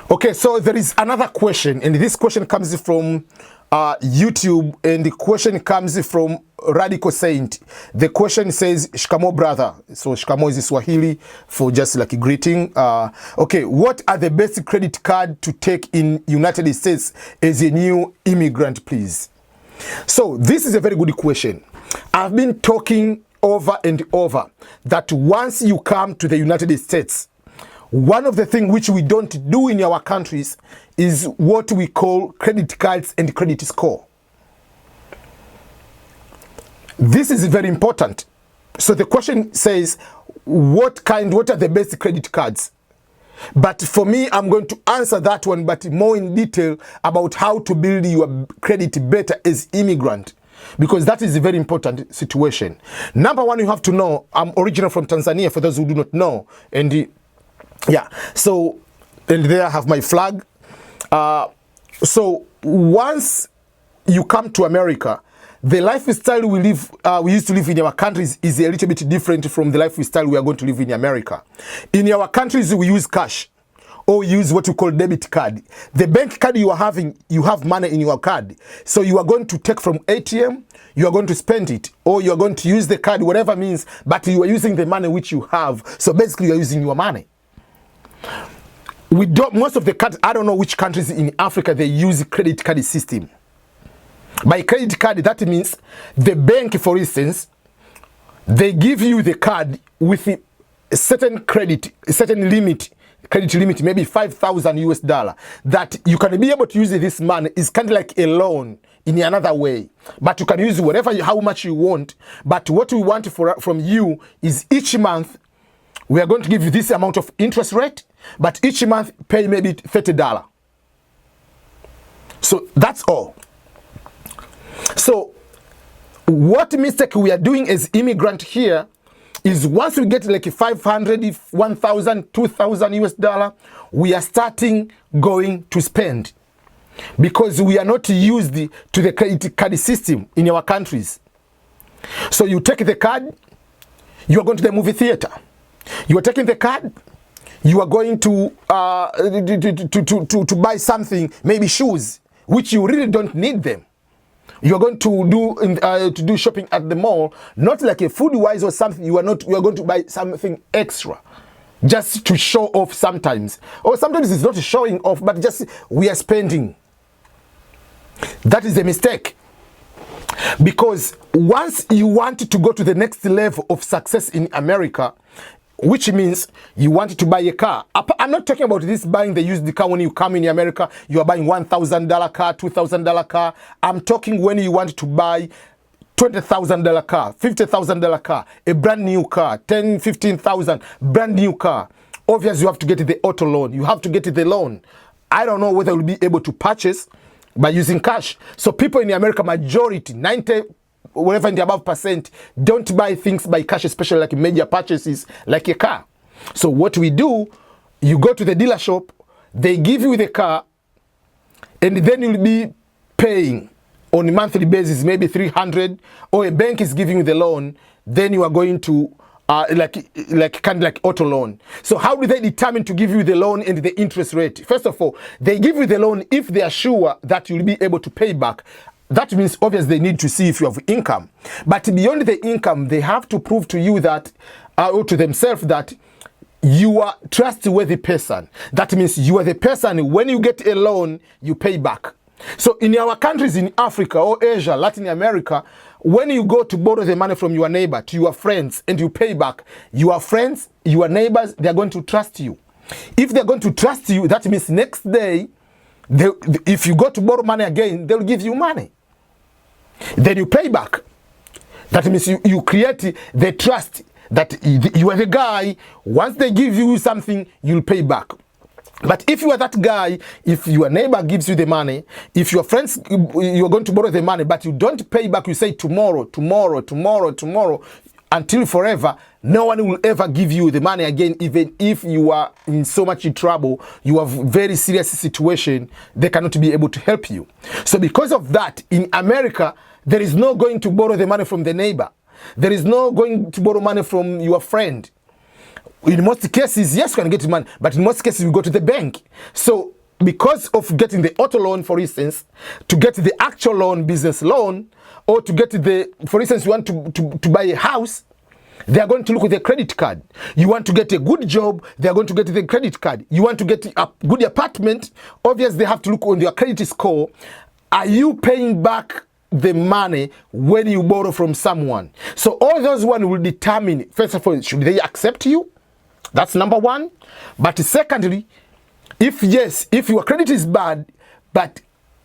Okay, so there is another question, and this question comes from YouTube, and the question comes from Radical Saint. The question says, Shikamo brother. So Shikamo is Swahili for just like a greeting. Okay, what are the best credit card to take in United States as a new immigrant, please? So this is a very good question. I've been talking over and over that once you come to the United States, one of the things which we don't do in our countries is what we call credit cards and credit score. This is very important. So the question says, what are the best credit cards? But for me, I'm going to answer that one, but more in detail about how to build your credit better as immigrant, because that is a very important situation. Number one, you have to know, I'm original from Tanzania, for those who do not know, and yeah, so, and there I have my flag. So once you come to America, the lifestyle we used to live in our countries is a little bit different from the lifestyle we are going to live in America. In our countries, we use cash or use what we call debit card. The bank card you are having, you have money in your card. So you are going to take from ATM, you are going to spend it, or you are going to use the card, whatever means, but you are using the money which you have. So basically you are using your money. Most of the countries, I don't know which countries in Africa they use credit card system. By credit card, that means the bank, for instance, they give you the card with a certain credit, a certain limit, credit limit, maybe $5,000 that you can be able to use this money. It's kind of like a loan in another way, but you can use how much you want. But what we want from you is each month we are going to give you this amount of interest rate, but each month pay maybe $30. So that's all. So what mistake we are doing as immigrant here is once we get like 500, 1,000, 2,000 US dollar, we are starting going to spend because we are not used to the credit card system in our countries. So you take the card, you are going to the movie theater. You are taking the card, you are going to buy something, maybe shoes, which you really don't need them. You are going to do shopping at the mall, not like a food wise or something. You are going to buy something extra, just to show off sometimes, or sometimes it's not showing off, but just we are spending. That is a mistake. Because once you want to go to the next level of success in America, which means you want to buy a car. I'm not talking about this buying the used car when you come in America. You are buying $1,000 car, $2,000 car. I'm talking when you want to buy $20,000 car, $50,000 car, a brand new car, $10,000, $15,000, brand new car. Obviously, you have to get the auto loan. You have to get the loan. I don't know whether you'll be able to purchase by using cash. So people in America, majority, 90, whatever in the above percent, don't buy things by cash, especially like major purchases like a car. So what we do, you go to the dealer shop, they give you the car, and then you'll be paying on a monthly basis, maybe $300, or a bank is giving you the loan, then you are going to kind of like auto loan. So how do they determine to give you the loan and the interest rate? First of all, they give you the loan if they are sure that you'll be able to pay back. That means obviously they need to see if you have income. But beyond the income, they have to prove to you that, or to themselves, that you are a trustworthy person. That means you are the person, when you get a loan, you pay back. So in our countries in Africa or Asia, Latin America, when you go to borrow the money from your neighbor to your friends and you pay back, your friends, your neighbors, they are going to trust you. If they're going to trust you, that means next day, if you go to borrow money again, they'll give you money. Then you pay back. That means you create the trust that you are the guy. Once they give you something, you'll pay back. But if you are that guy, if your neighbor gives you the money, if your friends, you're going to borrow the money, but you don't pay back, you say tomorrow, tomorrow, tomorrow, tomorrow, until forever, no one will ever give you the money again. Even if you are in so much trouble, you have very serious situation, they cannot be able to help you. So because of that, in America, there is no going to borrow the money from the neighbor. There is no going to borrow money from your friend. In most cases, yes, you can get money, but in most cases, you go to the bank. So because of getting the auto loan, for instance, to get the actual loan, business loan, or to get the, for instance, you want to buy a house, they are going to look at the credit card. You want to get a good job, they are going to get the credit card. You want to get a good apartment, obviously they have to look on your credit score. Are you paying back the money when you borrow from someone? So all those one will determine, first of all, should they accept you? That's number one. But secondly, if yes, if your credit is bad, but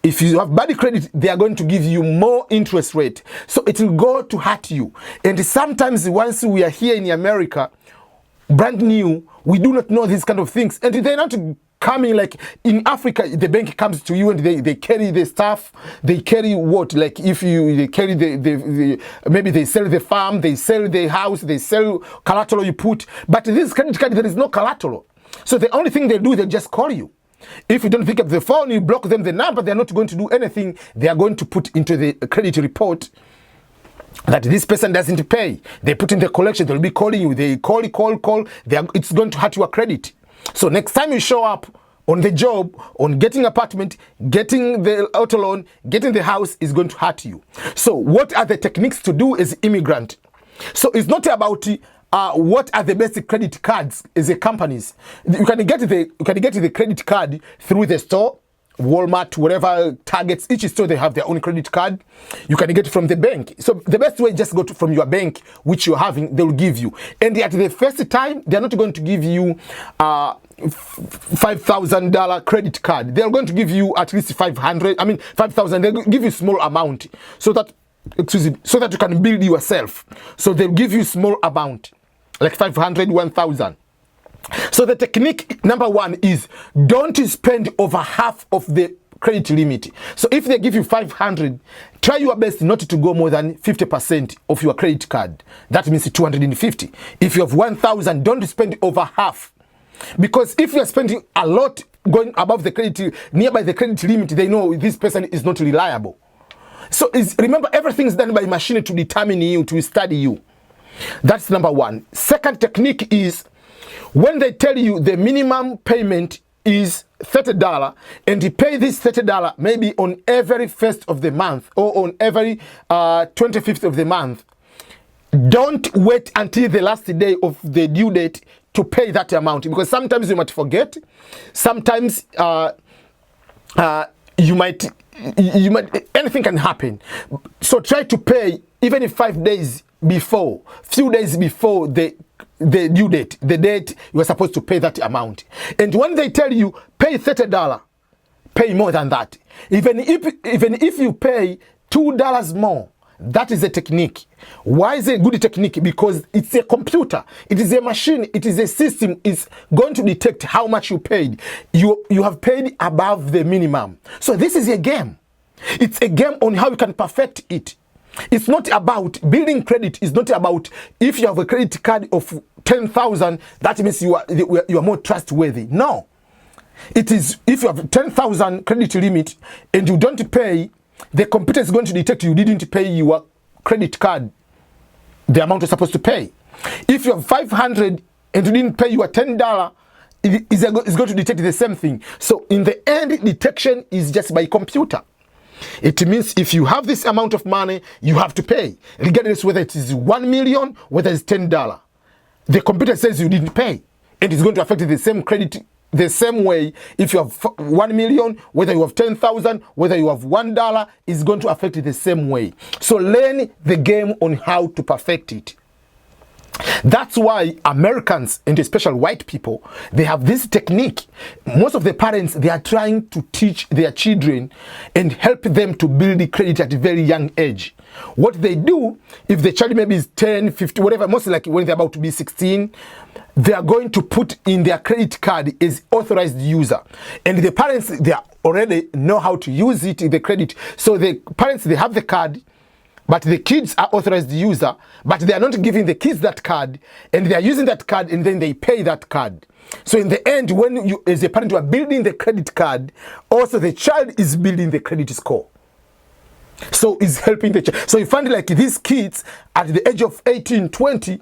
if you have bad credit, they are going to give you more interest rate. So it will go to hurt you. And sometimes once we are here in America, brand new, we do not know these kind of things. And they're not coming like in Africa, the bank comes to you and they carry the stuff. They carry what? Like if they carry the maybe they sell the farm, they sell the house, they sell collateral you put. But this credit card, there is no collateral. So the only thing they do, they just call you. If you don't pick up the phone, you block them the number, they're not going to do anything. They are going to put into the credit report that this person doesn't pay. They put in the collection, they'll be calling you. They call. It's going to hurt your credit. So next time you show up on the job, on getting apartment, getting the auto loan, getting the house, is going to hurt you. So what are the techniques to do as immigrant? So it's not about what are the best credit cards as a companies. You can get the credit card through the store, Walmart, whatever, Targets. Each store they have their own credit card. You can get it from the bank. So the best way, just go from your bank, which you're having, they will give you. And at the first time, they're not going to give you $5,000 credit card. They're going to give you at least 500. I mean 5,000. They'll give you small amount so that you can build yourself. So they'll give you small amount, like 500, 1,000. So the technique number one is don't spend over half of the credit limit. So if they give you 500, try your best not to go more than 50% of your credit card. That means 250. If you have 1,000, don't spend over half. Because if you're spending a lot going above the credit, nearby the credit limit, they know this person is not reliable. So remember, everything is done by machine to determine you, to study you. That's number one. Second technique is when they tell you the minimum payment is $30 and you pay this $30 maybe on every 1st of the month or on every 25th of the month, don't wait until the last day of the due date to pay that amount, because sometimes you might forget, sometimes you might anything can happen. So try to pay even if 5 days before, few days before the due date, the date you are supposed to pay that amount. And when they tell you pay $30, pay more than that. Even if you pay $2 more, that is a technique. Why is it a good technique? Because it's a computer, it is a machine, it is a system. It's going to detect how much you paid. You have paid above the minimum. So this is a game. It's a game on how you can perfect it. It's not about building credit. It's not about if you have a credit card of 10,000, that means you are more trustworthy. No. It is if you have 10,000 credit limit and you don't pay, the computer is going to detect you didn't pay your credit card the amount you're supposed to pay. If you have 500 and you didn't pay your $10, it's going to detect the same thing. So in the end, detection is just by computer. It means if you have this amount of money, you have to pay, regardless whether it is 1 million, whether it's $10. The computer says you didn't pay, and it's going to affect the same credit the same way. If you have 1 million, whether you have 10,000, whether you have $1, it's going to affect it the same way. So learn the game on how to perfect it. That's why Americans, and especially white people, they have this technique. Most of the parents, they are trying to teach their children and help them to build the credit at a very young age. What they do, if the child maybe is 10, 15, whatever, mostly like when they're about to be 16, they are going to put in their credit card as authorized user. And the parents, they already know how to use it in the credit. So the parents, they have the card, but the kids are authorized user, but they are not giving the kids that card, and they are using that card, and then they pay that card. So in the end, when you as a parent you are building the credit card, also the child is building the credit score. So it's helping the child. So you find like these kids at the age of 18, 20,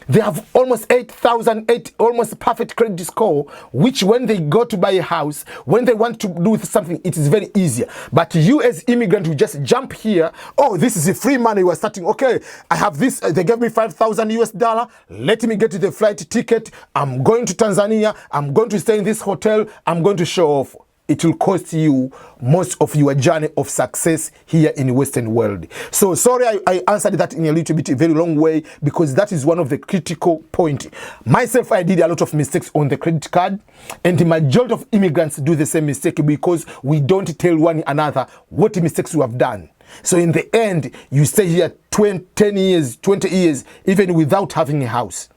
They have almost 8,000, almost perfect credit score, which when they go to buy a house, when they want to do something, it is very easier. But you as immigrant, who just jump here, oh, this is a free money, we're starting, okay, I have this, they gave me 5,000 US dollar, let me get the flight ticket, I'm going to Tanzania, I'm going to stay in this hotel, I'm going to show off. It will cost you most of your journey of success here in the Western world. So sorry I answered that in a little bit, a very long way, because that is one of the critical points. Myself, I did a lot of mistakes on the credit card, and the majority of immigrants do the same mistake because we don't tell one another what mistakes we have done. So in the end, you stay here 10 years, 20 years, even without having a house.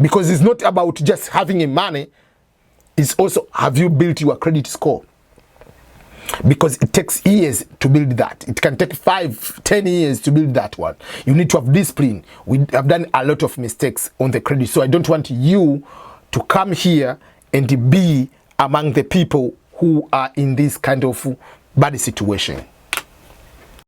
Because it's not about just having money, it's also, have you built your credit score? Because it takes years to build that. It can take 5-10 years to build that one. You need to have discipline. We have done a lot of mistakes on the credit, so I don't want you to come here and be among the people who are in this kind of bad situation.